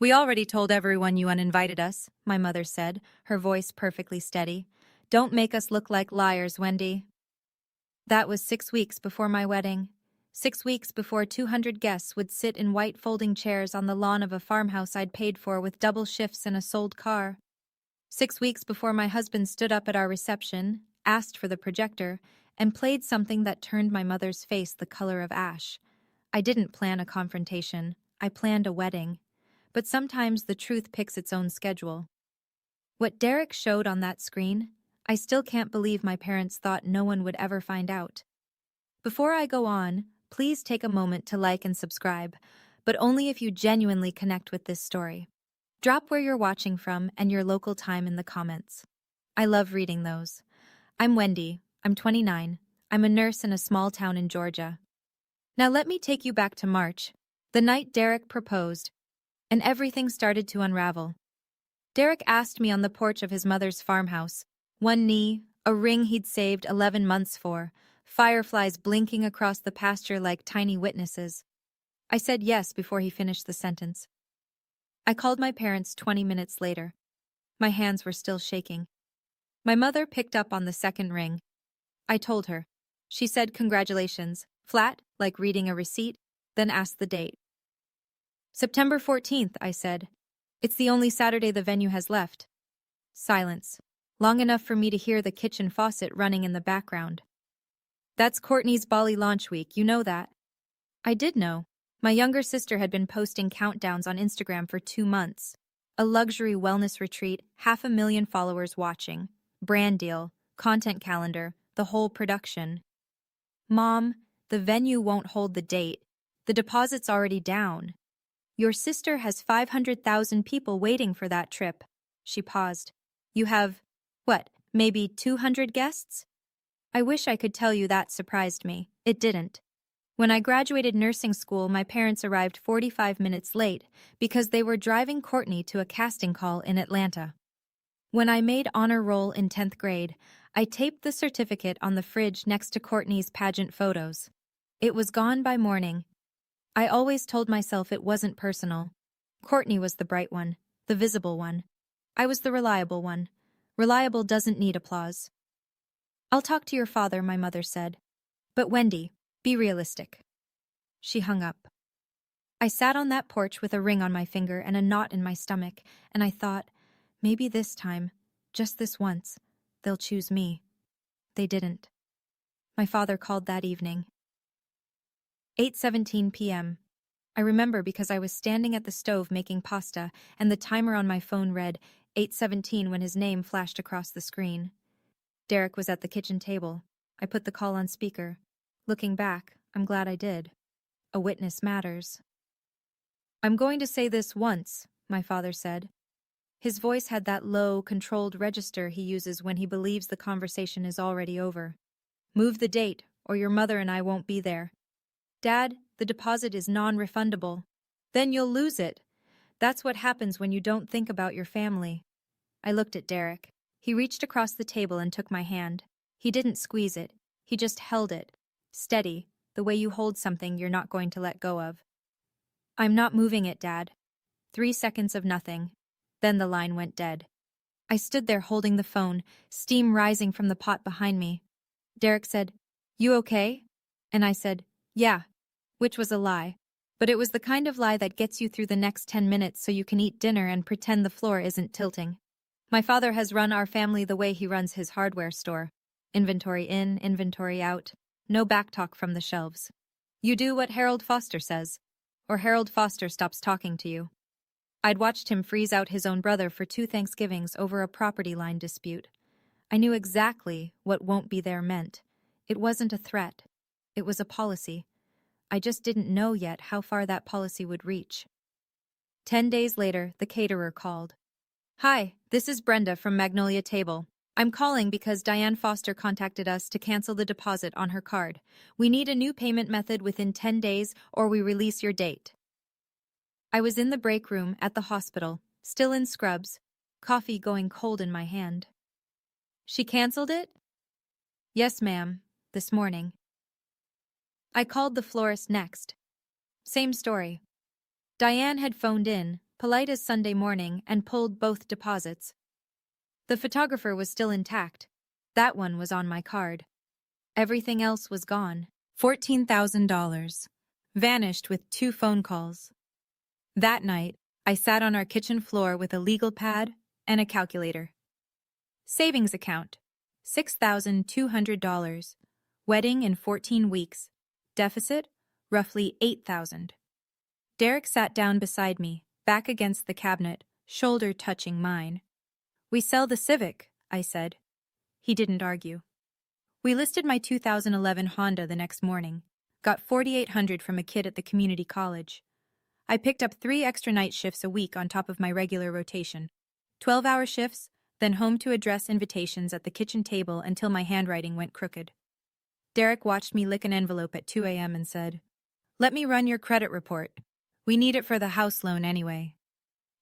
We already told everyone you uninvited us, my mother said, her voice perfectly steady. Don't make us look like liars, Wendy. That was 6 weeks before my wedding. 6 weeks before 200 guests would sit in white folding chairs on the lawn of a farmhouse I'd paid for with double shifts and a sold car. 6 weeks before my husband stood up at our reception, asked for the projector, and played something that turned my mother's face the color of ash. I didn't plan a confrontation. I planned a wedding. But sometimes the truth picks its own schedule. What Derek showed on that screen, I still can't believe my parents thought no one would ever find out. Before I go on, please take a moment to like and subscribe, but only if you genuinely connect with this story. Drop where you're watching from and your local time in the comments. I love reading those. I'm Wendy. I'm 29. I'm a nurse in a small town in Georgia. Now let me take you back to March, the night Derek proposed, and everything started to unravel. Derek asked me on the porch of his mother's farmhouse, one knee, a ring he'd saved 11 months for, fireflies blinking across the pasture like tiny witnesses. I said yes before he finished the sentence. I called my parents 20 minutes later. My hands were still shaking. My mother picked up on the second ring. I told her. She said congratulations, flat, like reading a receipt, then asked the date. September 14th, I said. It's the only Saturday the venue has left. Silence. Long enough for me to hear the kitchen faucet running in the background. That's Courtney's Bali launch week, you know that. I did know. My younger sister had been posting countdowns on Instagram for 2 months. A luxury wellness retreat, 500,000 followers watching. Brand deal, content calendar, the whole production. Mom, the venue won't hold the date. The deposit's already down. Your sister has 500,000 people waiting for that trip. She paused. You have, what, maybe 200 guests? I wish I could tell you that surprised me. It didn't. When I graduated nursing school, my parents arrived 45 minutes late because they were driving Courtney to a casting call in Atlanta. When I made honor roll in 10th grade, I taped the certificate on the fridge next to Courtney's pageant photos. It was gone by morning. I always told myself it wasn't personal. Courtney was the bright one, the visible one. I was the reliable one. Reliable doesn't need applause. I'll talk to your father, my mother said. But Wendy, be realistic. She hung up. I sat on that porch with a ring on my finger and a knot in my stomach, and I thought, maybe this time, just this once, they'll choose me. They didn't. My father called that evening. 8:17 p.m. I remember because I was standing at the stove making pasta, and the timer on my phone read 8:17 when his name flashed across the screen. Derek was at the kitchen table. I put the call on speaker. Looking back, I'm glad I did. A witness matters. I'm going to say this once, my father said. His voice had that low, controlled register he uses when he believes the conversation is already over. Move the date, or your mother and I won't be there. Dad, the deposit is non-refundable. Then you'll lose it. That's what happens when you don't think about your family. I looked at Derek. He reached across the table and took my hand. He didn't squeeze it. He just held it. Steady, the way you hold something you're not going to let go of. I'm not moving it, Dad. 3 seconds of nothing. Then the line went dead. I stood there holding the phone, steam rising from the pot behind me. Derek said, "You okay?" And I said, "Yeah," which was a lie. But it was the kind of lie that gets you through the next 10 minutes so you can eat dinner and pretend the floor isn't tilting. My father has run our family the way he runs his hardware store. Inventory in, inventory out. No backtalk from the shelves. You do what Harold Foster says, or Harold Foster stops talking to you. I'd watched him freeze out his own brother for 2 Thanksgivings over a property line dispute. I knew exactly what won't be there meant. It wasn't a threat. It was a policy. I just didn't know yet how far that policy would reach. 10 days later, the caterer called. Hi, this is Brenda from Magnolia Table. I'm calling because Diane Foster contacted us to cancel the deposit on her card. We need a new payment method within 10 days or we release your date. I was in the break room at the hospital, still in scrubs, coffee going cold in my hand. She canceled it? Yes, ma'am, this morning. I called the florist next. Same story. Diane had phoned in, polite as Sunday morning, and pulled both deposits. The photographer was still intact. That one was on my card. Everything else was gone. $14,000. Vanished with 2 phone calls. That night, I sat on our kitchen floor with a legal pad and a calculator. Savings account, $6,200. Wedding in 14 weeks. Deficit, roughly $8,000. Derek sat down beside me, back against the cabinet, shoulder touching mine. "We sell the Civic," I said. He didn't argue. We listed my 2011 Honda the next morning. Got $4,800 from a kid at the community college. I picked up 3 extra night shifts a week on top of my regular rotation. 12-hour shifts, then home to address invitations at the kitchen table until my handwriting went crooked. Derek watched me lick an envelope at 2 a.m. and said, "Let me run your credit report. We need it for the house loan anyway."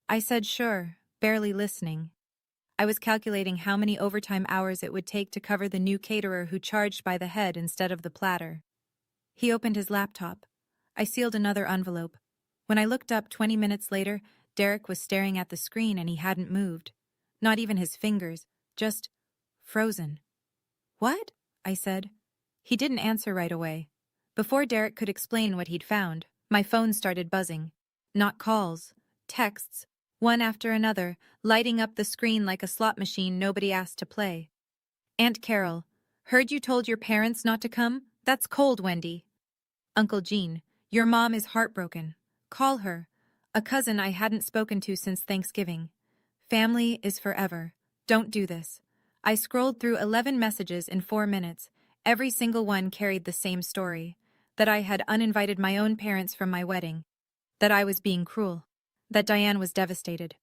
I said sure, barely listening. I was calculating how many overtime hours it would take to cover the new caterer who charged by the head instead of the platter. He opened his laptop. I sealed another envelope. When I looked up 20 minutes later, Derek was staring at the screen and he hadn't moved. Not even his fingers, just frozen. "What?" I said. He didn't answer right away. Before Derek could explain what he'd found, my phone started buzzing. Not calls, texts, one after another, lighting up the screen like a slot machine nobody asked to play. "Aunt Carol, heard you told your parents not to come? That's cold, Wendy." "Uncle Gene, your mom is heartbroken. Call her." A cousin I hadn't spoken to since Thanksgiving. "Family is forever. Don't do this." I scrolled through 11 messages in 4 minutes. Every single one carried the same story. That I had uninvited my own parents from my wedding. That I was being cruel. That Diane was devastated.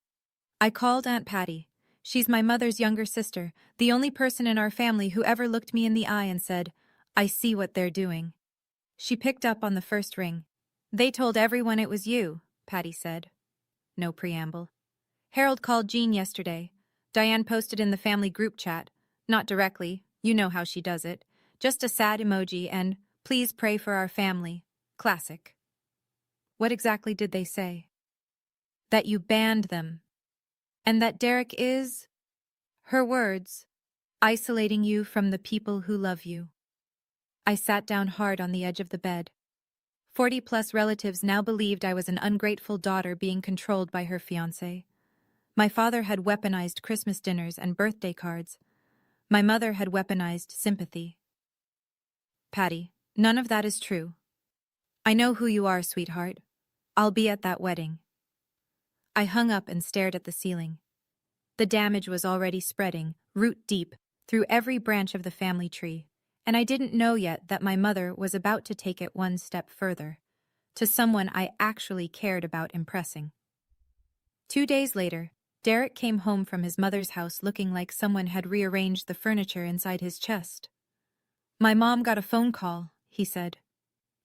I called Aunt Patty. She's my mother's younger sister, the only person in our family who ever looked me in the eye and said, "I see what they're doing." She picked up on the first ring. "They told everyone it was you," Patty said. No preamble. "Harold called Jean yesterday. Diane posted in the family group chat. Not directly, you know how she does it. Just a sad emoji and, 'Please pray for our family.' Classic." "What exactly did they say?" "That you banned them. And that Derek is," her words, "isolating you from the people who love you." I sat down hard on the edge of the bed. 40-plus relatives now believed I was an ungrateful daughter being controlled by her fiancé. My father had weaponized Christmas dinners and birthday cards. My mother had weaponized sympathy. "Patty, none of that is true. I know who you are, sweetheart. I'll be at that wedding." I hung up and stared at the ceiling. The damage was already spreading, root deep, through every branch of the family tree, and I didn't know yet that my mother was about to take it one step further, to someone I actually cared about impressing. 2 days later, Derek came home from his mother's house looking like someone had rearranged the furniture inside his chest. "My mom got a phone call," he said.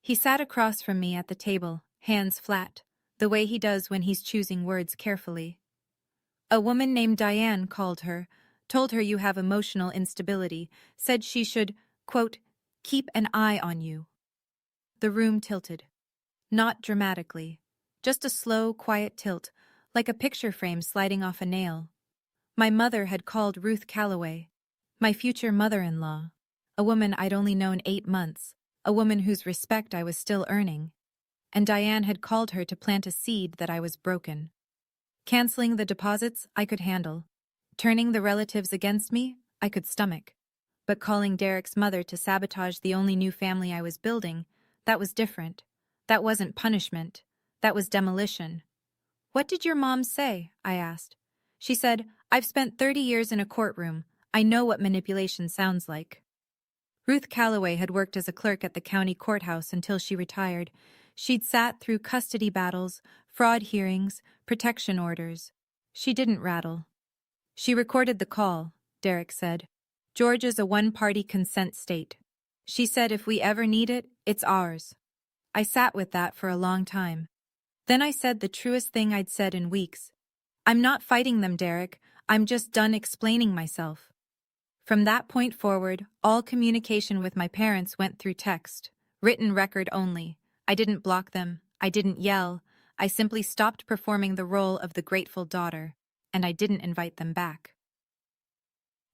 He sat across from me at the table, hands flat, the way he does when he's choosing words carefully. "A woman named Diane called her, told her you have emotional instability, said she should, quote, 'keep an eye on you.'" The room tilted. Not dramatically, just a slow, quiet tilt, like a picture frame sliding off a nail. My mother had called Ruth Calloway, my future mother-in-law, a woman I'd only known 8 months, a woman whose respect I was still earning. And Diane had called her to plant a seed that I was broken. Canceling the deposits, I could handle. Turning the relatives against me, I could stomach. But calling Derek's mother to sabotage the only new family I was building, that was different. That wasn't punishment. That was demolition. "What did your mom say?" I asked. She said, "I've spent 30 years in a courtroom. I know what manipulation sounds like." Ruth Calloway had worked as a clerk at the county courthouse until she retired. She'd sat through custody battles, fraud hearings, protection orders. She didn't rattle. "She recorded the call," Derek said. "Georgia's a one-party consent state. She said if we ever need it, it's ours." I sat with that for a long time. Then I said the truest thing I'd said in weeks. "I'm not fighting them, Derek. I'm just done explaining myself." From that point forward, all communication with my parents went through text, written record only. I didn't block them. I didn't yell. I simply stopped performing the role of the grateful daughter, and I didn't invite them back.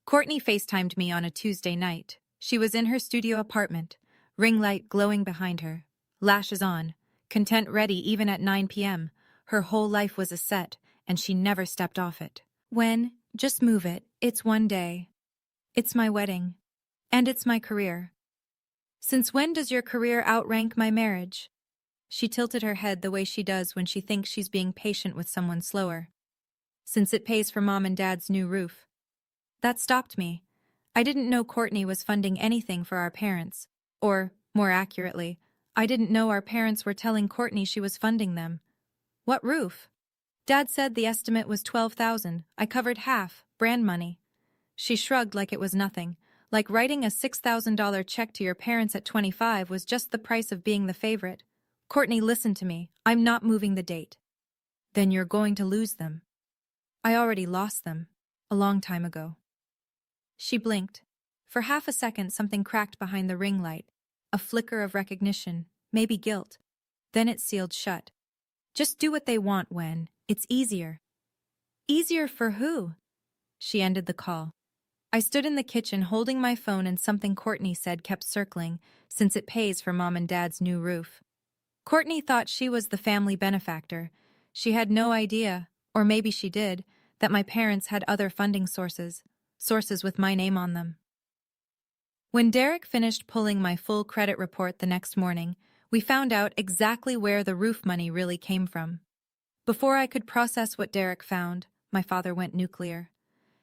Courtney FaceTimed me on a Tuesday night. She was in her studio apartment, ring light glowing behind her, lashes on, content ready even at 9 p.m. Her whole life was a set, and she never stepped off it. Just move it. It's one day. It's my wedding. And it's my career. Since when does your career outrank my marriage? She tilted her head the way she does when she thinks she's being patient with someone slower. Since it pays for Mom and Dad's new roof. That stopped me. I didn't know Courtney was funding anything for our parents. Or, more accurately, I didn't know our parents were telling Courtney she was funding them. What roof? Dad said the estimate was $12,000. I covered half, brand money. She shrugged like it was nothing, like writing a $6,000 check to your parents at 25 was just the price of being the favorite. Courtney, listen to me. I'm not moving the date. Then you're going to lose them. I already lost them. A long time ago. She blinked. For half a second something cracked behind the ring light. A flicker of recognition, maybe guilt. Then it sealed shut. Just do what they want when. It's easier. Easier for who? She ended the call. I stood in the kitchen holding my phone and something Courtney said kept circling, since it pays for Mom and Dad's new roof. Courtney thought she was the family benefactor. She had no idea, or maybe she did, that my parents had other funding sources with my name on them. When Derek finished pulling my full credit report the next morning, we found out exactly where the roof money really came from. Before I could process what Derek found, my father went nuclear.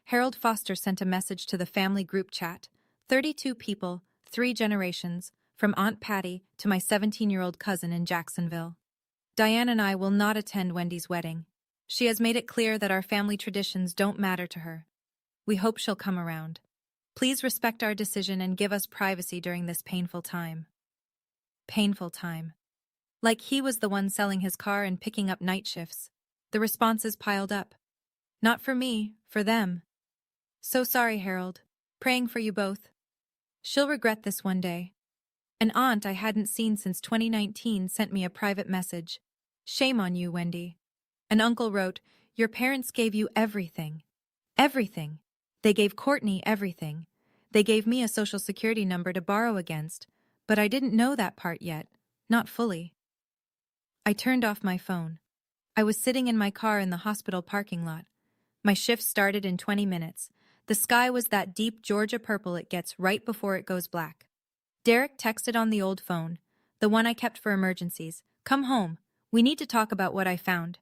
Harold Foster sent a message to the family group chat. 32 people, 3 generations, from Aunt Patty to my 17-year-old cousin in Jacksonville. Diane and I will not attend Wendy's wedding. She has made it clear that our family traditions don't matter to her. We hope she'll come around. Please respect our decision and give us privacy during this painful time. Painful time. Like he was the one selling his car and picking up night shifts. The responses piled up. Not for me, for them. So sorry, Harold. Praying for you both. She'll regret this one day. An aunt I hadn't seen since 2019 sent me a private message. Shame on you, Wendy. An uncle wrote, your parents gave you everything. Everything. They gave Courtney everything. They gave me a social security number to borrow against, but I didn't know that part yet. Not fully. I turned off my phone. I was sitting in my car in the hospital parking lot. My shift started in 20 minutes. The sky was that deep Georgia purple it gets right before it goes black. Derek texted on the old phone, the one I kept for emergencies. Come home. We need to talk about what I found.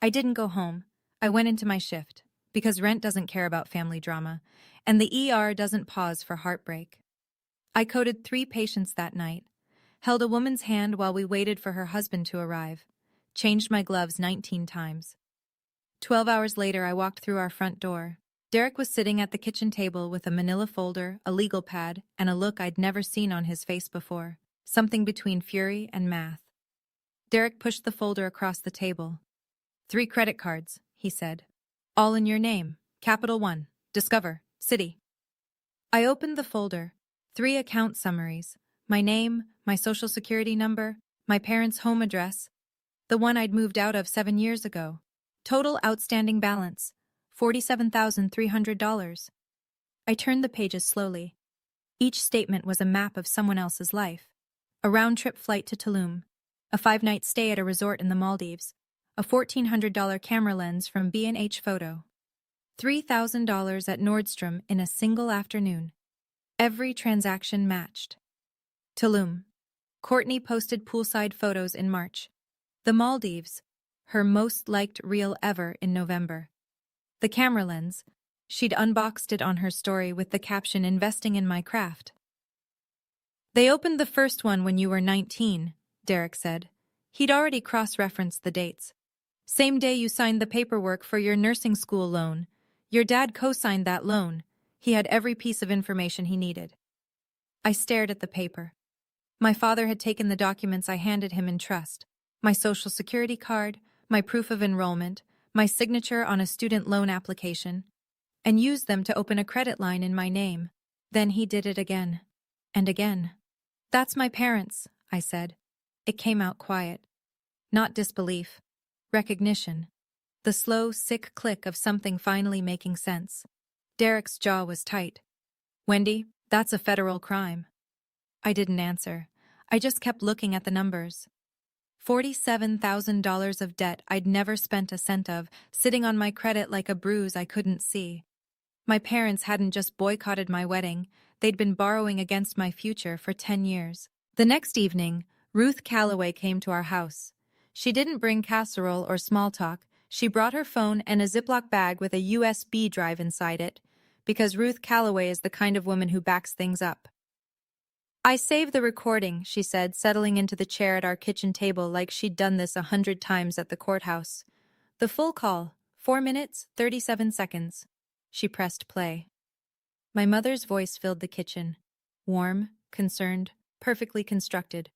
I didn't go home. I went into my shift, because rent doesn't care about family drama, and the ER doesn't pause for heartbreak. I coded 3 patients that night, held a woman's hand while we waited for her husband to arrive, changed my gloves 19 times. 12 hours later, I walked through our front door. Derek was sitting at the kitchen table with a manila folder, a legal pad, and a look I'd never seen on his face before, something between fury and math. Derek pushed the folder across the table. 3 credit cards, he said. All in your name. Capital One. Discover. City. I opened the folder. 3 account summaries. My name, my social security number, my parents' home address, the one I'd moved out of 7 years ago. Total outstanding balance. $47,300. I turned the pages slowly. Each statement was a map of someone else's life. A round-trip flight to Tulum, a 5-night stay at a resort in the Maldives, a $1,400 camera lens from B&H Photo, $3,000 at Nordstrom in a single afternoon. Every transaction matched. Tulum. Courtney posted poolside photos in March. The Maldives, her most liked reel ever in November. The camera lens, she'd unboxed it on her story with the caption, investing in my craft. They opened the first one when you were 19, Derek said. He'd already cross-referenced the dates. Same day you signed the paperwork for your nursing school loan. Your dad co-signed that loan. He had every piece of information he needed. I stared at the paper. My father had taken the documents I handed him in trust. My social security card, my proof of enrollment, my signature on a student loan application, and used them to open a credit line in my name. Then he did it again. And again. That's my parents, I said. It came out quiet. Not disbelief. Recognition. The slow, sick click of something finally making sense. Derek's jaw was tight. Wendy, that's a federal crime. I didn't answer. I just kept looking at the numbers. $47,000 of debt I'd never spent a cent of, sitting on my credit like a bruise I couldn't see. My parents hadn't just boycotted my wedding, they'd been borrowing against my future for 10 years. The next evening, Ruth Calloway came to our house. She didn't bring casserole or small talk. She brought her phone and a Ziploc bag with a USB drive inside it, because Ruth Calloway is the kind of woman who backs things up. I saved the recording, she said, settling into the chair at our kitchen table like she'd done this 100 times at the courthouse. The full call, 4 minutes, 37 seconds. She pressed play. My mother's voice filled the kitchen. Warm, concerned, perfectly constructed.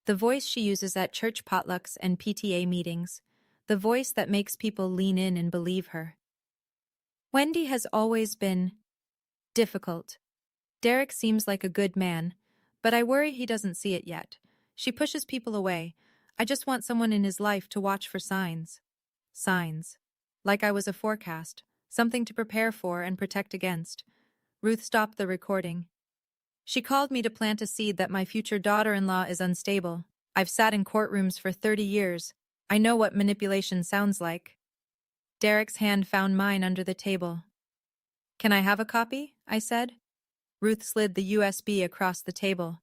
The voice she uses at church potlucks and PTA meetings. The voice that makes people lean in and believe her. Wendy has always been difficult. Derek seems like a good man, but I worry he doesn't see it yet. She pushes people away. I just want someone in his life to watch for signs. Signs. Like I was a forecast, something to prepare for and protect against. Ruth stopped the recording. She called me to plant a seed that my future daughter-in-law is unstable. I've sat in courtrooms for 30 years. I know what manipulation sounds like. Derek's hand found mine under the table. Can I have a copy? I said. Ruth slid the USB across the table.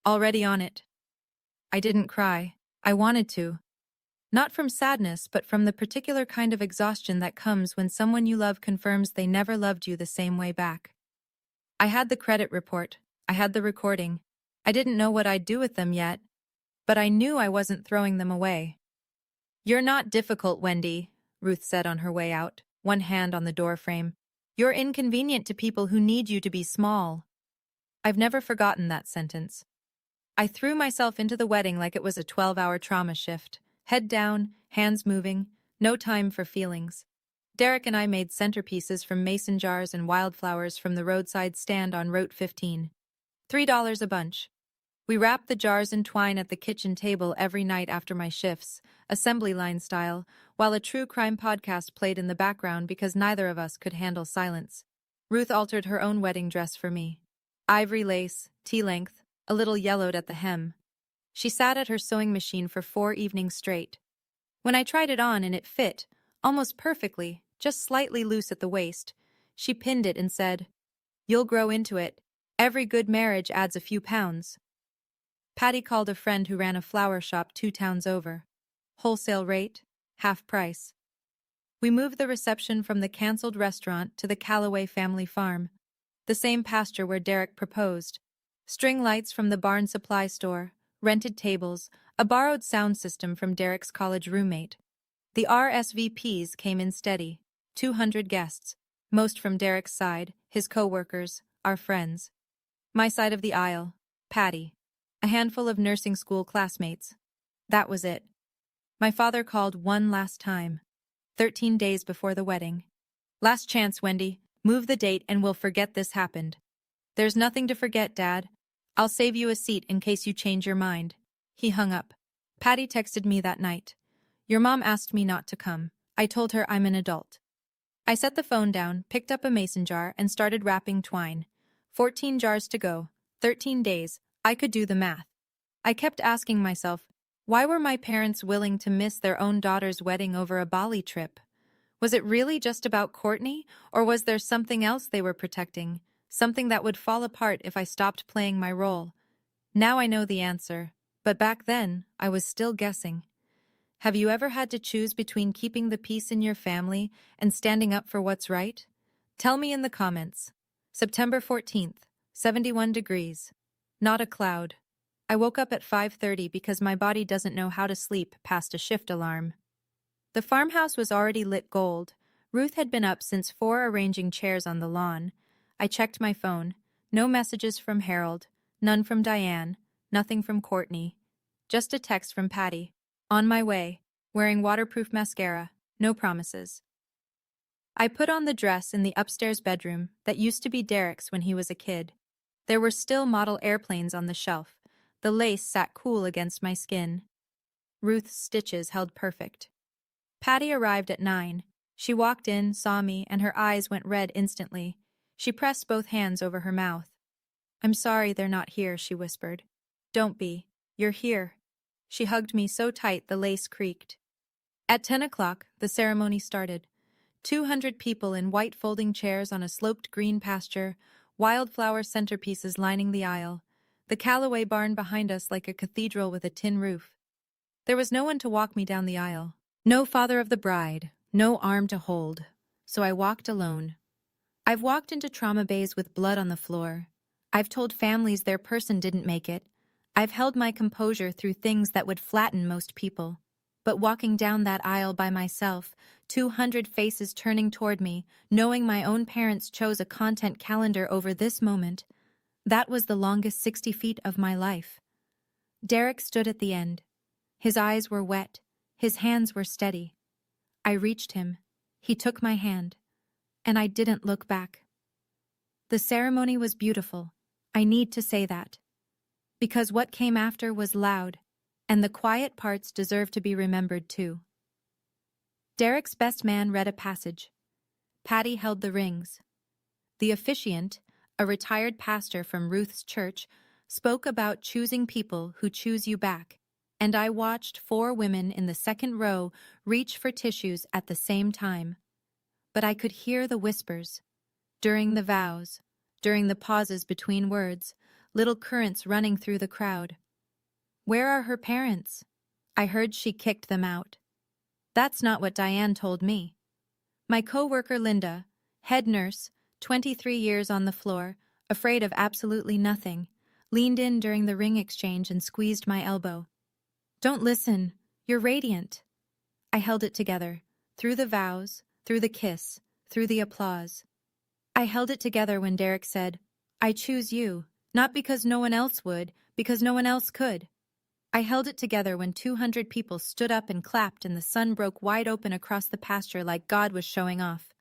Already on it. I didn't cry. I wanted to. Not from sadness, but from the particular kind of exhaustion that comes when someone you love confirms they never loved you the same way back. I had the credit report. I had the recording. I didn't know what I'd do with them yet, but I knew I wasn't throwing them away. You're not difficult, Wendy, Ruth said on her way out, one hand on the doorframe. You're inconvenient to people who need you to be small. I've never forgotten that sentence. I threw myself into the wedding like it was a 12-hour trauma shift. Head down, hands moving, no time for feelings. Derek and I made centerpieces from mason jars and wildflowers from the roadside stand on Route 15. $3 a bunch. We wrapped the jars in twine at the kitchen table every night after my shifts, assembly line style, while a true crime podcast played in the background because neither of us could handle silence. Ruth altered her own wedding dress for me. Ivory lace, tea-length, a little yellowed at the hem. She sat at her sewing machine for 4 evenings straight. When I tried it on and it fit, almost perfectly, just slightly loose at the waist, she pinned it and said, "You'll grow into it. Every good marriage adds a few pounds." Patty called a friend who ran a flower shop 2 towns over. Wholesale rate, half price. We moved the reception from the canceled restaurant to the Calloway family farm, the same pasture where Derek proposed. String lights from the barn supply store, rented tables, a borrowed sound system from Derek's college roommate. The RSVPs came in steady, 200 guests, most from Derek's side, his co-workers, our friends. My side of the aisle, Patty. A handful of nursing school classmates. That was it. My father called one last time, 13 days before the wedding. "Last chance, Wendy. Move the date and we'll forget this happened." "There's nothing to forget, Dad. I'll save you a seat in case you change your mind." He hung up. Patty texted me that night. "Your mom asked me not to come. I told her I'm an adult." I set the phone down, picked up a mason jar, and started wrapping twine. 14 jars to go, 13 days. I could do the math. I kept asking myself, why were my parents willing to miss their own daughter's wedding over a Bali trip? Was it really just about Courtney, or was there something else they were protecting, something that would fall apart if I stopped playing my role? Now I know the answer, but back then, I was still guessing. Have you ever had to choose between keeping the peace in your family and standing up for what's right? Tell me in the comments. September 14th, 71 degrees. Not a cloud. I woke up at 5:30 because my body doesn't know how to sleep past a shift alarm. The farmhouse was already lit gold. Ruth had been up since 4 arranging chairs on the lawn. I checked my phone. No messages from Harold, none from Diane, nothing from Courtney. Just a text from Patty. On my way, wearing waterproof mascara, no promises. I put on the dress in the upstairs bedroom that used to be Derek's when he was a kid. There were still model airplanes on the shelf. The lace sat cool against my skin. Ruth's stitches held perfect. Patty arrived at 9. She walked in, saw me, and her eyes went red instantly. She pressed both hands over her mouth. "I'm sorry they're not here," she whispered. "Don't be. You're here." She hugged me so tight the lace creaked. At 10 o'clock, the ceremony started. 200 people in white folding chairs on a sloped green pasture, wildflower centerpieces lining the aisle, the Callaway barn behind us like a cathedral with a tin roof. There was no one to walk me down the aisle. No father of the bride, no arm to hold. So I walked alone. I've walked into trauma bays with blood on the floor. I've told families their person didn't make it. I've held my composure through things that would flatten most people. But walking down that aisle by myself, 200 faces turning toward me, knowing my own parents chose a content calendar over this moment, that was the longest 60 feet of my life. Derek stood at the end. His eyes were wet. His hands were steady. I reached him. He took my hand. And I didn't look back. The ceremony was beautiful. I need to say that. Because what came after was loud, and the quiet parts deserve to be remembered too. Derek's best man read a passage. Patty held the rings. The officiant, a retired pastor from Ruth's church, spoke about choosing people who choose you back, and I watched 4 women in the second row reach for tissues at the same time. But I could hear the whispers. During the vows, during the pauses between words, little currents running through the crowd. "Where are her parents?" I heard she kicked them out. That's not what Diane told me. My co-worker Linda, head nurse, 23 years on the floor, afraid of absolutely nothing, leaned in during the ring exchange and squeezed my elbow. "Don't listen. You're radiant." I held it together, through the vows, through the kiss, through the applause. I held it together when Derek said, "I choose you, not because no one else would, because no one else could." I held it together when 200 people stood up and clapped and the sun broke wide open across the pasture like God was showing off.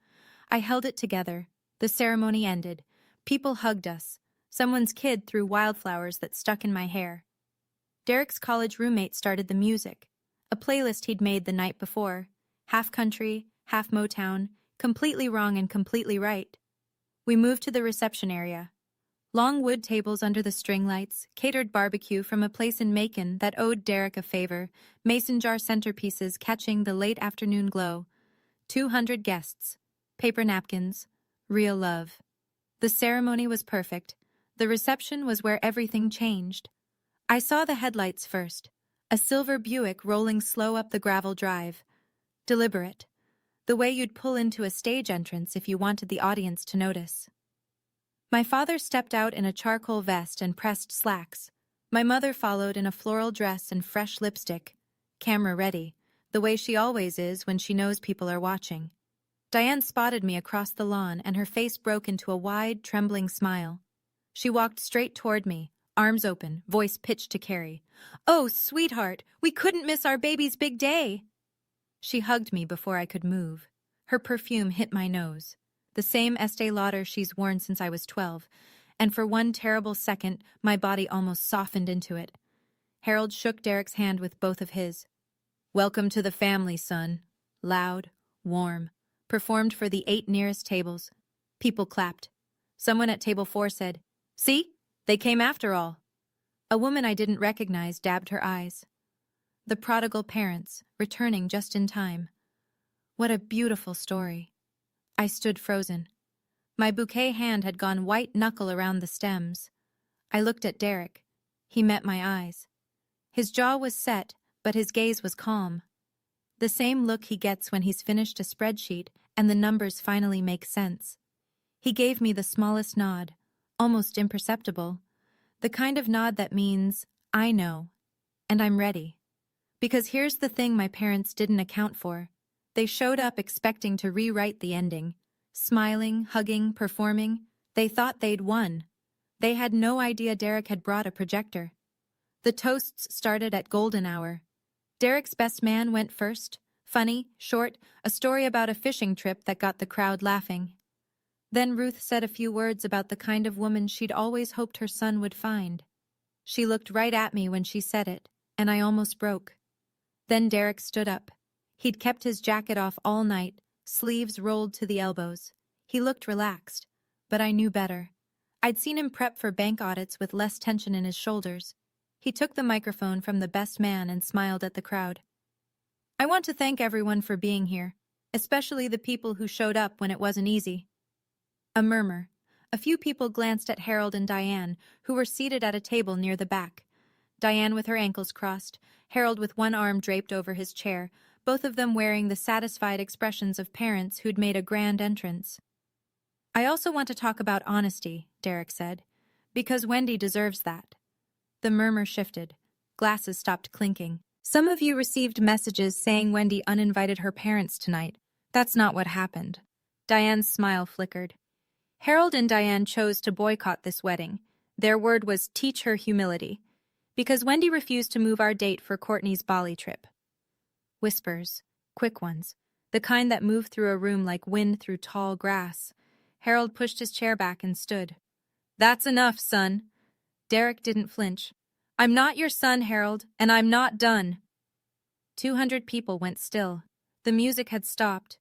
I held it together. The ceremony ended. People hugged us. Someone's kid threw wildflowers that stuck in my hair. Derek's college roommate started the music, a playlist he'd made the night before. Half country, half Motown, completely wrong and completely right. We moved to the reception area. Long wood tables under the string lights, catered barbecue from a place in Macon that owed Derek a favor, mason jar centerpieces catching the late afternoon glow. 200 guests, paper napkins, real love. The ceremony was perfect. The reception was where everything changed. I saw the headlights first, a silver Buick rolling slow up the gravel drive. Deliberate. The way you'd pull into a stage entrance if you wanted the audience to notice. My father stepped out in a charcoal vest and pressed slacks. My mother followed in a floral dress and fresh lipstick, camera ready, the way she always is when she knows people are watching. Diane spotted me across the lawn and her face broke into a wide, trembling smile. She walked straight toward me, arms open, voice pitched to Carrie. "Oh, sweetheart, we couldn't miss our baby's big day." She hugged me before I could move. Her perfume hit my nose. The same Estee Lauder she's worn since I was 12, and for one terrible second, my body almost softened into it. Harold shook Derek's hand with both of his. "Welcome to the family, son." Loud, warm, performed for the 8 nearest tables. People clapped. Someone at table 4 said, "See? They came after all." A woman I didn't recognize dabbed her eyes. The prodigal parents, returning just in time. What a beautiful story. I stood frozen. My bouquet hand had gone white knuckle around the stems. I looked at Derek. He met my eyes. His jaw was set, but his gaze was calm. The same look he gets when he's finished a spreadsheet and the numbers finally make sense. He gave me the smallest nod, almost imperceptible. The kind of nod that means, I know, and I'm ready. Because here's the thing my parents didn't account for. They showed up expecting to rewrite the ending. Smiling, hugging, performing. They thought they'd won. They had no idea Derek had brought a projector. The toasts started at golden hour. Derek's best man went first. Funny, short, a story about a fishing trip that got the crowd laughing. Then Ruth said a few words about the kind of woman she'd always hoped her son would find. She looked right at me when she said it, and I almost broke. Then Derek stood up. He'd kept his jacket off all night, sleeves rolled to the elbows. He looked relaxed, but I knew better. I'd seen him prep for bank audits with less tension in his shoulders. He took the microphone from the best man and smiled at the crowd. I want to thank everyone for being here, especially the people who showed up when it wasn't easy. A murmur. A few people glanced at Harold and Diane, who were seated at a table near the back. Diane with her ankles crossed, Harold with one arm draped over his chair, both of them wearing the satisfied expressions of parents who'd made a grand entrance. I also want to talk about honesty, Derek said, because Wendy deserves that. The murmur shifted. Glasses stopped clinking. Some of you received messages saying Wendy uninvited her parents tonight. That's not what happened. Diane's smile flickered. Harold and Diane chose to boycott this wedding. Their word was teach her humility, because Wendy refused to move our date for Courtney's Bali trip. Whispers, quick ones, the kind that move through a room like wind through tall grass. Harold pushed his chair back and stood. That's enough, son. Derek didn't flinch. I'm not your son, Harold, and I'm not done. 200 people went still. The music had stopped.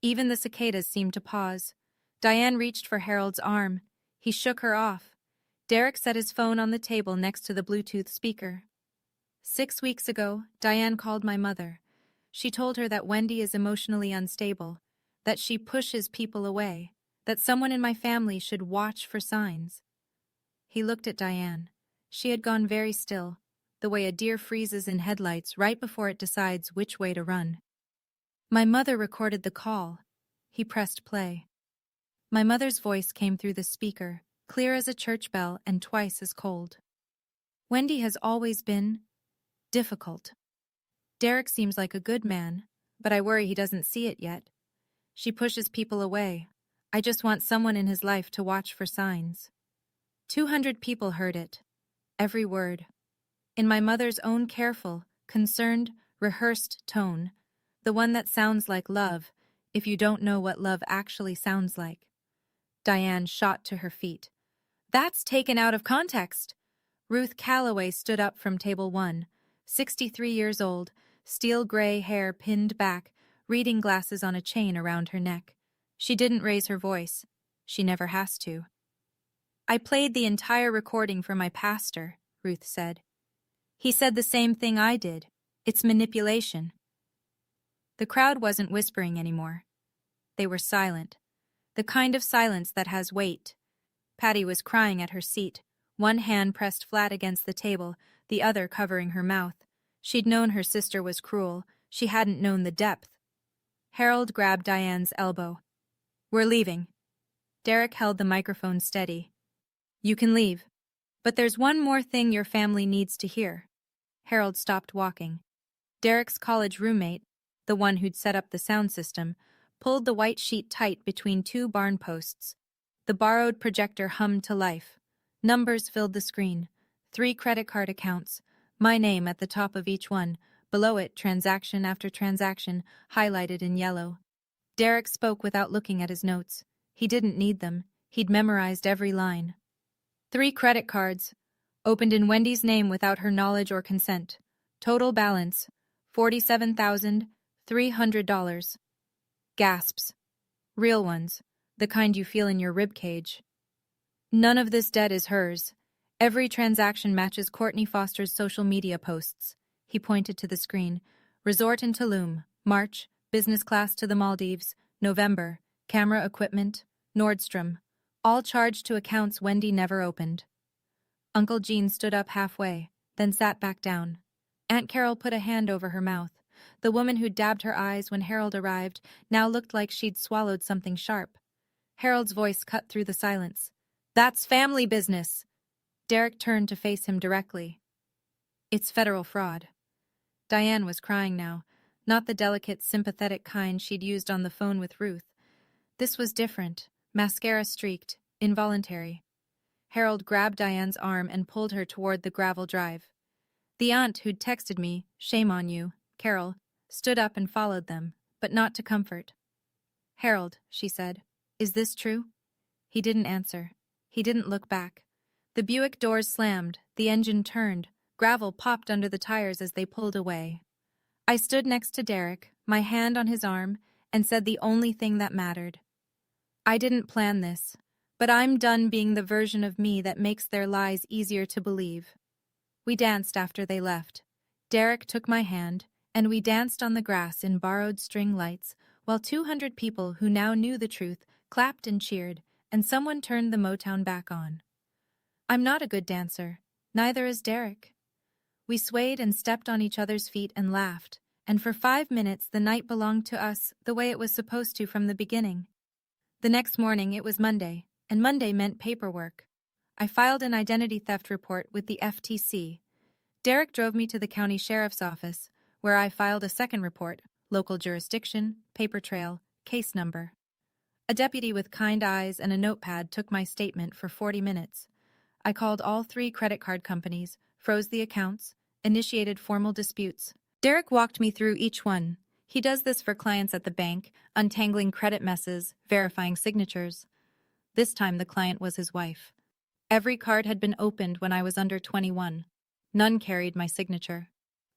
Even the cicadas seemed to pause. Diane reached for Harold's arm. He shook her off. Derek set his phone on the table next to the Bluetooth speaker. 6 weeks ago, Diane called my mother. She told her that Wendy is emotionally unstable, that she pushes people away, that someone in my family should watch for signs. He looked at Diane. She had gone very still, the way a deer freezes in headlights right before it decides which way to run. My mother recorded the call. He pressed play. My mother's voice came through the speaker, clear as a church bell and twice as cold. Wendy has always been difficult. Derek seems like a good man, but I worry he doesn't see it yet. She pushes people away. I just want someone in his life to watch for signs. 200 people heard it. Every word. In my mother's own careful, concerned, rehearsed tone, the one that sounds like love, if you don't know what love actually sounds like. Diane shot to her feet. That's taken out of context. Ruth Calloway stood up from table 1, 63 years old, steel gray hair pinned back, reading glasses on a chain around her neck. She didn't raise her voice. She never has to. I played the entire recording for my pastor, Ruth said. He said the same thing I did. It's manipulation. The crowd wasn't whispering anymore. They were silent. The kind of silence that has weight. Patty was crying at her seat, one hand pressed flat against the table, the other covering her mouth. She'd known her sister was cruel. She hadn't known the depth. Harold grabbed Diane's elbow. We're leaving. Derek held the microphone steady. You can leave. But there's one more thing your family needs to hear. Harold stopped walking. Derek's college roommate, the one who'd set up the sound system, pulled the white sheet tight between two barn posts. The borrowed projector hummed to life. Numbers filled the screen. 3 credit card accounts. My name at the top of each one. Below it, transaction after transaction, highlighted in yellow. Derek spoke without looking at his notes. He didn't need them. He'd memorized every line. 3 credit cards, opened in Wendy's name without her knowledge or consent. Total balance, $47,300. Gasps. Real ones, the kind you feel in your ribcage. None of this debt is hers. Every transaction matches Courtney Foster's social media posts. He pointed to the screen. Resort in Tulum, March, business class to the Maldives, November, camera equipment, Nordstrom. All charged to accounts Wendy never opened. Uncle Gene stood up halfway, then sat back down. Aunt Carol put a hand over her mouth. The woman who'd dabbed her eyes when Harold arrived now looked like she'd swallowed something sharp. Harold's voice cut through the silence. That's family business. Derek turned to face him directly. It's federal fraud. Diane was crying now, not the delicate, sympathetic kind she'd used on the phone with Ruth. This was different. Mascara streaked, involuntary. Harold grabbed Diane's arm and pulled her toward the gravel drive. The aunt who'd texted me, shame on you, Carol, stood up and followed them, but not to comfort. Harold, she said, is this true? He didn't answer. He didn't look back. The Buick doors slammed, the engine turned, gravel popped under the tires as they pulled away. I stood next to Derek, my hand on his arm, and said the only thing that mattered. I didn't plan this, but I'm done being the version of me that makes their lies easier to believe. We danced after they left. Derek took my hand, and we danced on the grass in borrowed string lights, while 200 people who now knew the truth clapped and cheered, and someone turned the Motown back on. I'm not a good dancer. Neither is Derek. We swayed and stepped on each other's feet and laughed, and for 5 minutes the night belonged to us the way it was supposed to from the beginning. The next morning it was Monday, and Monday meant paperwork. I filed an identity theft report with the FTC. Derek drove me to the county sheriff's office, where I filed a second report, local jurisdiction, paper trail, case number. A deputy with kind eyes and a notepad took my statement for 40 minutes. I called all 3 credit card companies, froze the accounts, initiated formal disputes. Derek walked me through each one. He does this for clients at the bank, untangling credit messes, verifying signatures. This time the client was his wife. Every card had been opened when I was under 21. None carried my signature.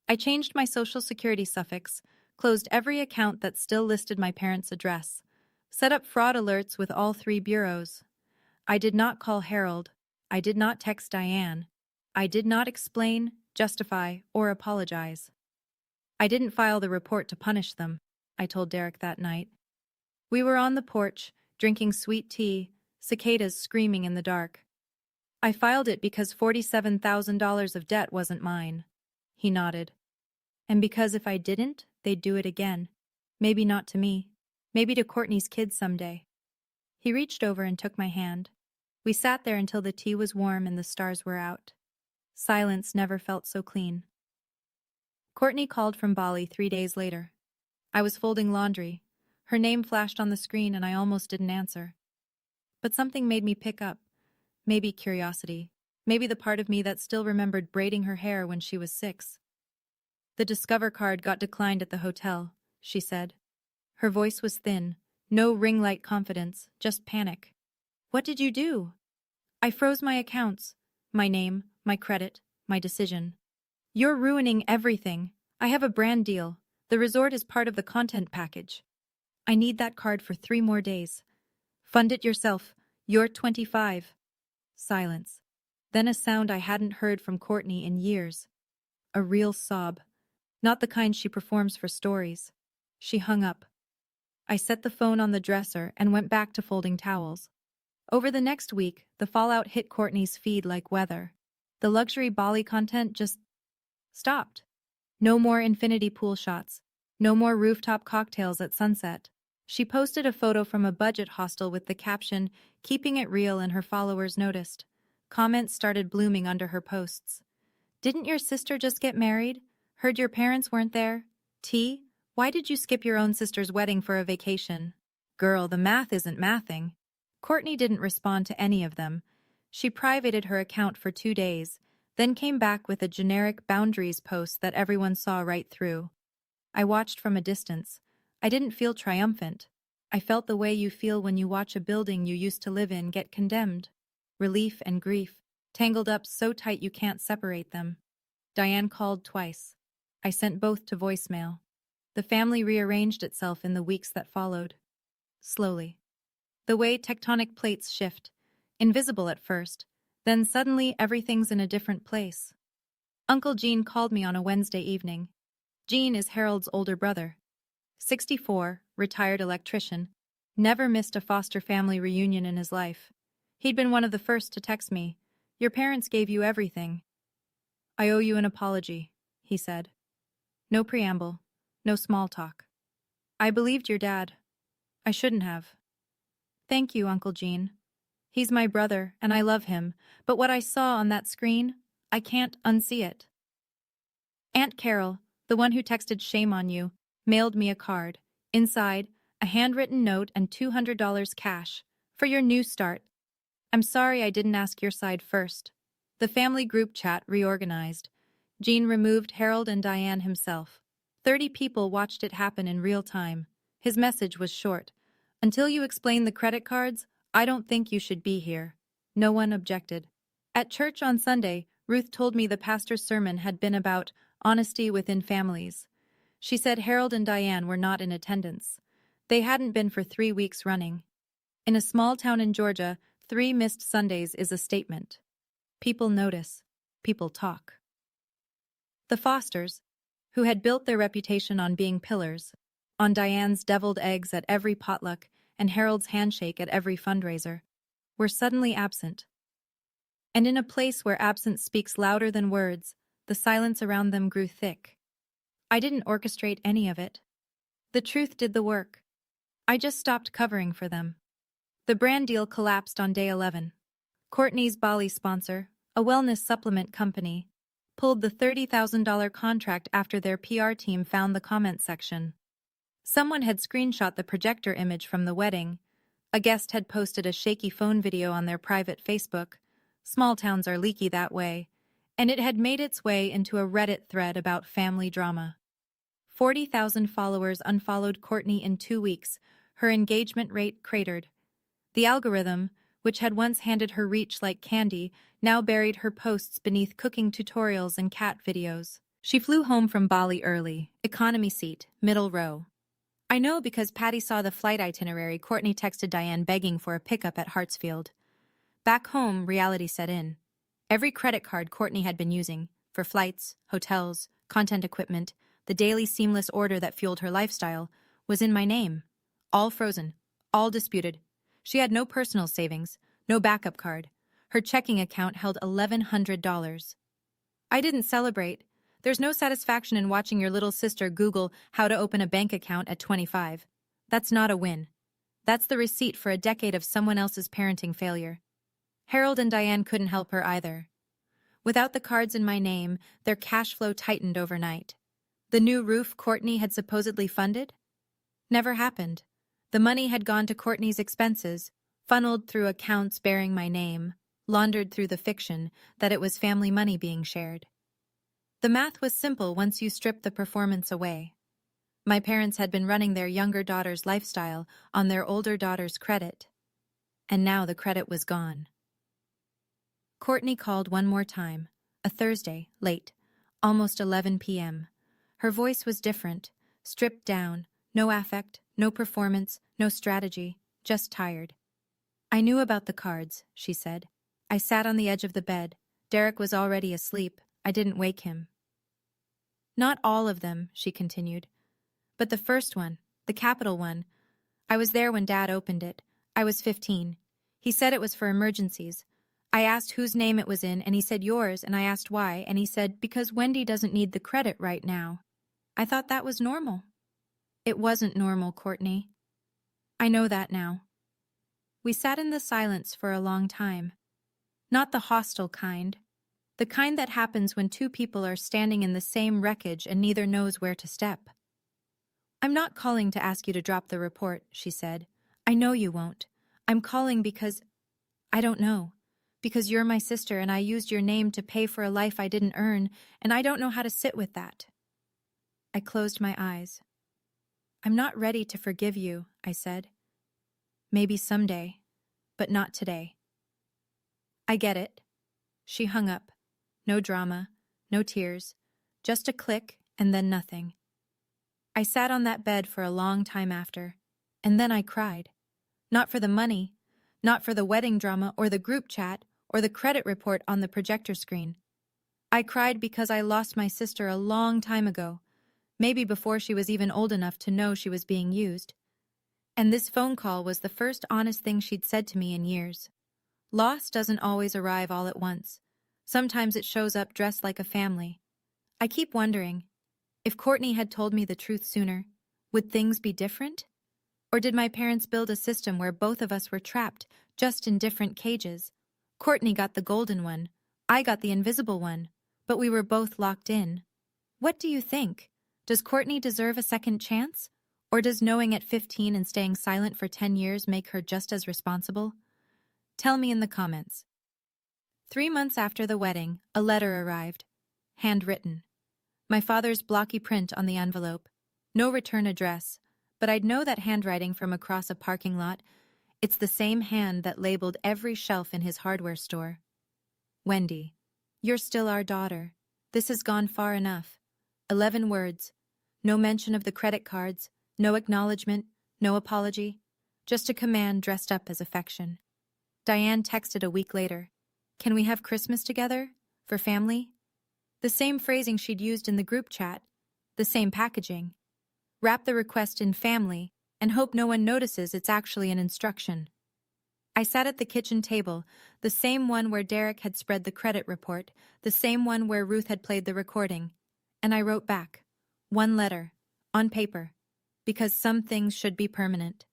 I changed my social security suffix, closed every account that still listed my parents' address, set up fraud alerts with all 3 bureaus. I did not call Harold. I did not text Diane. I did not explain, justify, or apologize. I didn't file the report to punish them, I told Derek that night. We were on the porch, drinking sweet tea, cicadas screaming in the dark. I filed it because $47,000 of debt wasn't mine. He nodded. And because if I didn't, they'd do it again. Maybe not to me. Maybe to Courtney's kids someday. He reached over and took my hand. We sat there until the tea was warm and the stars were out. Silence never felt so clean. Courtney called from Bali 3 days later. I was folding laundry. Her name flashed on the screen and I almost didn't answer. But something made me pick up. Maybe curiosity. Maybe the part of me that still remembered braiding her hair when she was 6. The Discover card got declined at the hotel, she said. Her voice was thin. No ring light confidence, just panic. What did you do? I froze my accounts. My name, my credit, my decision. You're ruining everything. I have a brand deal. The resort is part of the content package. I need that card for 3 more days. Fund it yourself. You're 25. Silence. Then a sound I hadn't heard from Courtney in years. A real sob. Not the kind she performs for stories. She hung up. I set the phone on the dresser and went back to folding towels. Over the next week, the fallout hit Courtney's feed like weather. The luxury Bali content just stopped. No more infinity pool shots. No more rooftop cocktails at sunset. She posted a photo from a budget hostel with the caption, "Keeping it real," and her followers noticed. Comments started blooming under her posts. Didn't your sister just get married? Heard your parents weren't there? T? Why did you skip your own sister's wedding for a vacation? Girl, the math isn't mathing. Courtney didn't respond to any of them. She privated her account for 2 days, then came back with a generic boundaries post that everyone saw right through. I watched from a distance. I didn't feel triumphant. I felt the way you feel when you watch a building you used to live in get condemned. Relief and grief, tangled up so tight you can't separate them. Diane called twice. I sent both to voicemail. The family rearranged itself in the weeks that followed. Slowly. The way tectonic plates shift, invisible at first, then suddenly everything's in a different place. Uncle Gene called me on a Wednesday evening. Gene is Harold's older brother. 64, retired electrician, never missed a foster family reunion in his life. He'd been one of the first to text me. Your parents gave you everything. I owe you an apology, he said. No preamble, no small talk. I believed your dad. I shouldn't have. Thank you, Uncle Gene. He's my brother, and I love him, but what I saw on that screen, I can't unsee it. Aunt Carol, the one who texted shame on you, mailed me a card. Inside, a handwritten note and $200 cash. For your new start. I'm sorry I didn't ask your side first. The family group chat reorganized. Gene removed Harold and Diane himself. 30 people watched it happen in real time. His message was short. Until you explain the credit cards, I don't think you should be here. No one objected. At church on Sunday, Ruth told me the pastor's sermon had been about honesty within families. She said Harold and Diane were not in attendance. They hadn't been for 3 weeks running. In a small town in Georgia, 3 missed Sundays is a statement. People notice. People talk. The Fosters, who had built their reputation on being pillars, on Diane's deviled eggs at every potluck and Harold's handshake at every fundraiser, were suddenly absent. And in a place where absence speaks louder than words, the silence around them grew thick. I didn't orchestrate any of it. The truth did the work. I just stopped covering for them. The brand deal collapsed on day 11. Courtney's Bali sponsor, a wellness supplement company, pulled the $30,000 contract after their PR team found the comment section. Someone had screenshot the projector image from the wedding. A guest had posted a shaky phone video on their private Facebook. Small towns are leaky that way. And it had made its way into a Reddit thread about family drama. 40,000 followers unfollowed Courtney in 2 weeks. Her engagement rate cratered. The algorithm, which had once handed her reach like candy, now buried her posts beneath cooking tutorials and cat videos. She flew home from Bali early, economy seat, middle row. I know because Patty saw the flight itinerary. Courtney texted Diane begging for a pickup at Hartsfield. Back home, reality set in. Every credit card Courtney had been using, for flights, hotels, content equipment, the daily seamless order that fueled her lifestyle, was in my name. All frozen, all disputed. She had no personal savings, no backup card. Her checking account held $1,100. I didn't celebrate. There's no satisfaction in watching your little sister Google how to open a bank account at 25. That's not a win. That's the receipt for a decade of someone else's parenting failure. Harold and Diane couldn't help her either. Without the cards in my name, their cash flow tightened overnight. The new roof Courtney had supposedly funded? Never happened. The money had gone to Courtney's expenses, funneled through accounts bearing my name, laundered through the fiction that it was family money being shared. The math was simple once you stripped the performance away. My parents had been running their younger daughter's lifestyle on their older daughter's credit, and now the credit was gone. Courtney called one more time, a Thursday, late, almost 11 p.m. Her voice was different, stripped down, no affect, no performance, no strategy, just tired. I knew about the cards, she said. I sat on the edge of the bed. Derek was already asleep. I didn't wake him. Not all of them, she continued. But the first one, the capital one. I was there when Dad opened it. I was 15. He said it was for emergencies. I asked whose name it was in, and he said yours, and I asked why, and he said, because Wendy doesn't need the credit right now. I thought that was normal. It wasn't normal, Courtney. I know that now. We sat in the silence for a long time. Not the hostile kind. The kind that happens when two people are standing in the same wreckage and neither knows where to step. I'm not calling to ask you to drop the report, she said. I know you won't. I'm calling because... I don't know. Because you're my sister and I used your name to pay for a life I didn't earn, and I don't know how to sit with that. I closed my eyes. I'm not ready to forgive you, I said. Maybe someday, but not today. I get it. She hung up. No drama, no tears, just a click and then nothing. I sat on that bed for a long time after, and then I cried. Not for the money, not for the wedding drama or the group chat or the credit report on the projector screen. I cried because I lost my sister a long time ago, maybe before she was even old enough to know she was being used. And this phone call was the first honest thing she'd said to me in years. Loss doesn't always arrive all at once. Sometimes it shows up dressed like a family. I keep wondering, if Courtney had told me the truth sooner, would things be different? Or did my parents build a system where both of us were trapped, just in different cages? Courtney got the golden one, I got the invisible one, but we were both locked in. What do you think? Does Courtney deserve a second chance? Or does knowing at 15 and staying silent for 10 years make her just as responsible? Tell me in the comments. 3 months after the wedding, a letter arrived. Handwritten. My father's blocky print on the envelope. No return address, but I'd know that handwriting from across a parking lot. It's the same hand that labeled every shelf in his hardware store. Wendy, you're still our daughter. This has gone far enough. 11 words. No mention of the credit cards, no acknowledgement, no apology, just a command dressed up as affection. Diane texted a week later, "Can we have Christmas together? For family?" The same phrasing she'd used in the group chat, the same packaging. Wrap the request in family and hope no one notices it's actually an instruction. I sat at the kitchen table, the same one where Derek had spread the credit report, the same one where Ruth had played the recording, and I wrote back, one letter, on paper, because some things should be permanent.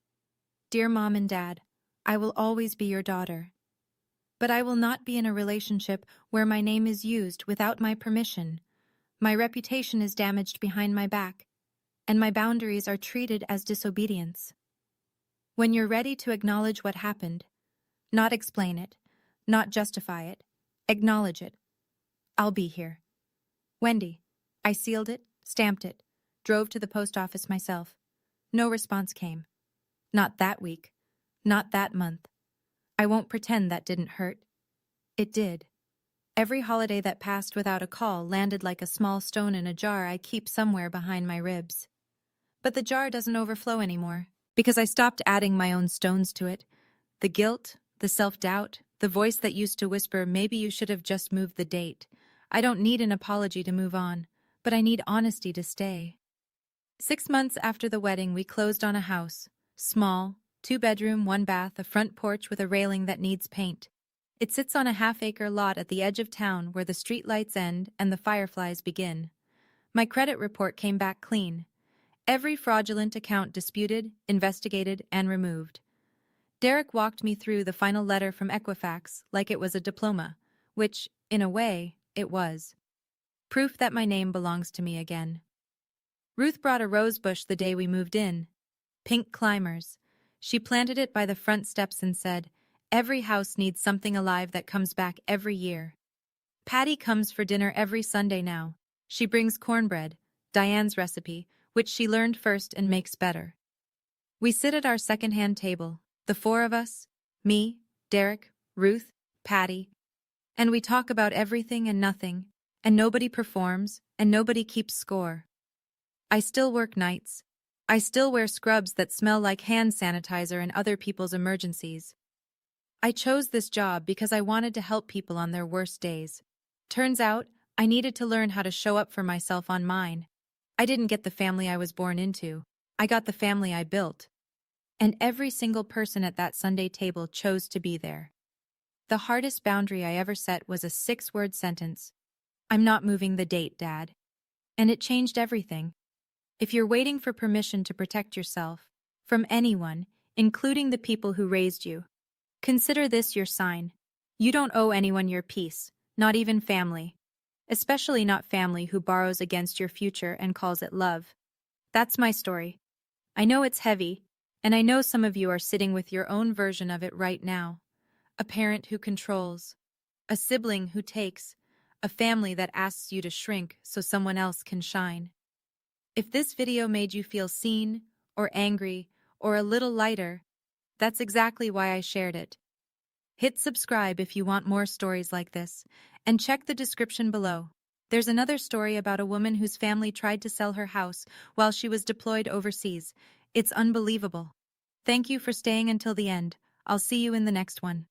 Dear Mom and Dad, I will always be your daughter. But I will not be in a relationship where my name is used without my permission. My reputation is damaged behind my back, and my boundaries are treated as disobedience. When you're ready to acknowledge what happened, not explain it, not justify it, acknowledge it, I'll be here. Wendy. I sealed it, stamped it, drove to the post office myself. No response came. Not that week. Not that month. I won't pretend that didn't hurt. It did. Every holiday that passed without a call landed like a small stone in a jar I keep somewhere behind my ribs. But the jar doesn't overflow anymore, because I stopped adding my own stones to it. The guilt, the self-doubt, the voice that used to whisper, maybe you should have just moved the date. I don't need an apology to move on, but I need honesty to stay. 6 months after the wedding, we closed on a house. Small, 2-bedroom, 1-bath, a front porch with a railing that needs paint. It sits on a half-acre lot at the edge of town where the streetlights end and the fireflies begin. My credit report came back clean. Every fraudulent account disputed, investigated, and removed. Derek walked me through the final letter from Equifax like it was a diploma, which, in a way, it was. Proof that my name belongs to me again. Ruth brought a rose bush the day we moved in. Pink climbers. She planted it by the front steps and said, "Every house needs something alive that comes back every year." Patty comes for dinner every Sunday now. She brings cornbread, Diane's recipe, which she learned first and makes better. We sit at our second-hand table, the 4 of us, me, Derek, Ruth, Patty, and we talk about everything and nothing, and nobody performs, and nobody keeps score. I still work nights. I still wear scrubs that smell like hand sanitizer in other people's emergencies. I chose this job because I wanted to help people on their worst days. Turns out, I needed to learn how to show up for myself on mine. I didn't get the family I was born into. I got the family I built. And every single person at that Sunday table chose to be there. The hardest boundary I ever set was a 6-word sentence. "I'm not moving the date, Dad." And it changed everything. If you're waiting for permission to protect yourself, from anyone, including the people who raised you, consider this your sign. You don't owe anyone your peace, not even family. Especially not family who borrows against your future and calls it love. That's my story. I know it's heavy, and I know some of you are sitting with your own version of it right now. A parent who controls, a sibling who takes, a family that asks you to shrink so someone else can shine. If this video made you feel seen, or angry, or a little lighter, that's exactly why I shared it. Hit subscribe if you want more stories like this, and check the description below. There's another story about a woman whose family tried to sell her house while she was deployed overseas. It's unbelievable. Thank you for staying until the end. I'll see you in the next one.